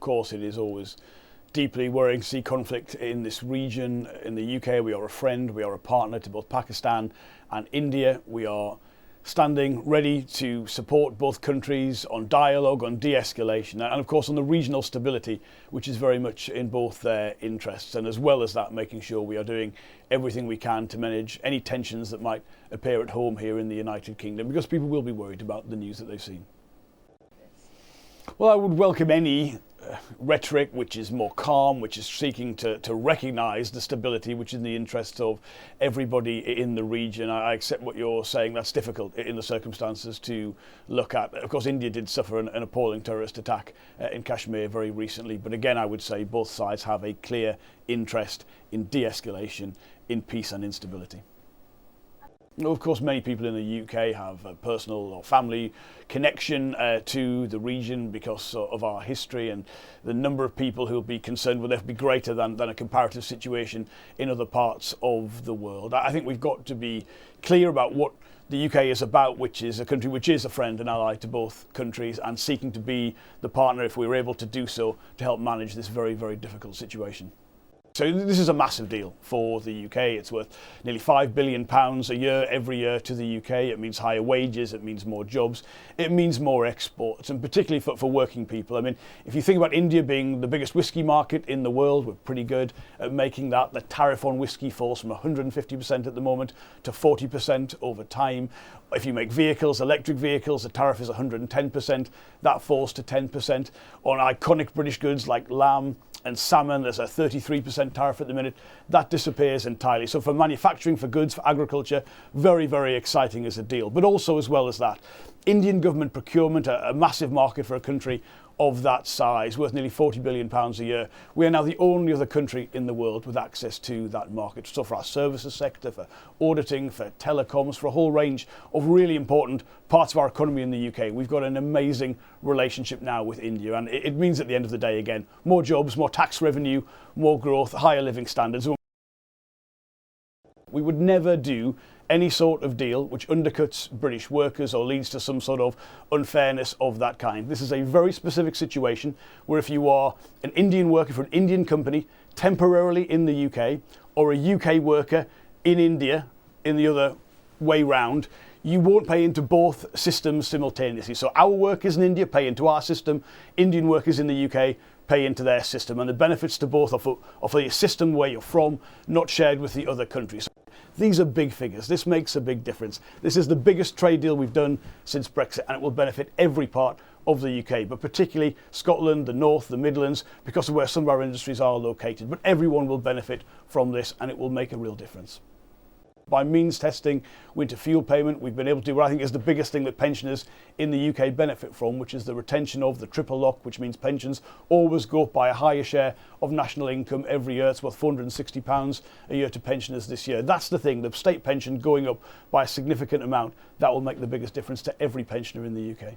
course, it is always deeply worrying to see conflict in this region. In the UK, we are a friend, we are a partner to both Pakistan and India. We are standing ready to support both countries on dialogue, on de-escalation, and of course on the regional stability, which is very much in both their interests. And as well as that, making sure we are doing everything we can to manage any tensions that might appear at home here in the United Kingdom, because people will be worried about the news that they've seen. Well, I would welcome any rhetoric which is more calm, which is seeking to recognise the stability which is in the interests of everybody in the region. I accept what you're saying, that's difficult in the circumstances to look at. Of course, India did suffer an appalling terrorist attack in Kashmir very recently, but again, I would say both sides have a clear interest in de-escalation, in peace and in stability. Of course, many people in the UK have a personal or family connection to the region because of our history, and the number of people who will be concerned will therefore be greater than a comparative situation in other parts of the world. I think we've got to be clear about what the UK is about, which is a country which is a friend and ally to both countries, and seeking to be the partner, if we were able to do so, to help manage this very, very difficult situation. So this is a massive deal for the UK. It's worth nearly £5 billion a year, every year to the UK. It means higher wages, it means more jobs, it means more exports, and particularly for working people. I mean, if you think about India being the biggest whiskey market in the world, we're pretty good at making that. The tariff on whiskey falls from 150% at the moment to 40% over time. If you make vehicles, electric vehicles, the tariff is 110%. That falls to 10%. On iconic British goods like lamb and salmon, there's a 33% tariff at the minute. That disappears entirely. So for manufacturing, for goods, for agriculture, very, very exciting as a deal. But also, as well as that, Indian government procurement, a massive market for a country of that size, worth nearly £40 billion a year. We are now the only other country in the world with access to that market. So for our services sector, for auditing, for telecoms, for a whole range of really important parts of our economy in the UK, we've got an amazing relationship now with India. And it means at the end of the day, again, more jobs, more tax revenue, more growth, higher living standards. We would never do any sort of deal which undercuts British workers or leads to some sort of unfairness of that kind. This is a very specific situation where if you are an Indian worker for an Indian company temporarily in the UK, or a UK worker in India in the other way round, you won't pay into both systems simultaneously. So our workers in India pay into our system, Indian workers in the UK pay into their system, and the benefits to both are for the system where you're from, not shared with the other countries. These are big figures. This makes a big difference. This is the biggest trade deal we've done since Brexit, and it will benefit every part of the UK, but particularly Scotland, the North, the Midlands, because of where some of our industries are located. But everyone will benefit from this, and it will make a real difference. By means testing winter fuel payment, we've been able to do what I think is the biggest thing that pensioners in the UK benefit from, which is the retention of the triple lock, which means pensions always go up by a higher share of national income every year. It's worth £460 a year to pensioners this year. That's the thing, the state pension going up by a significant amount. That will make the biggest difference to every pensioner in the UK.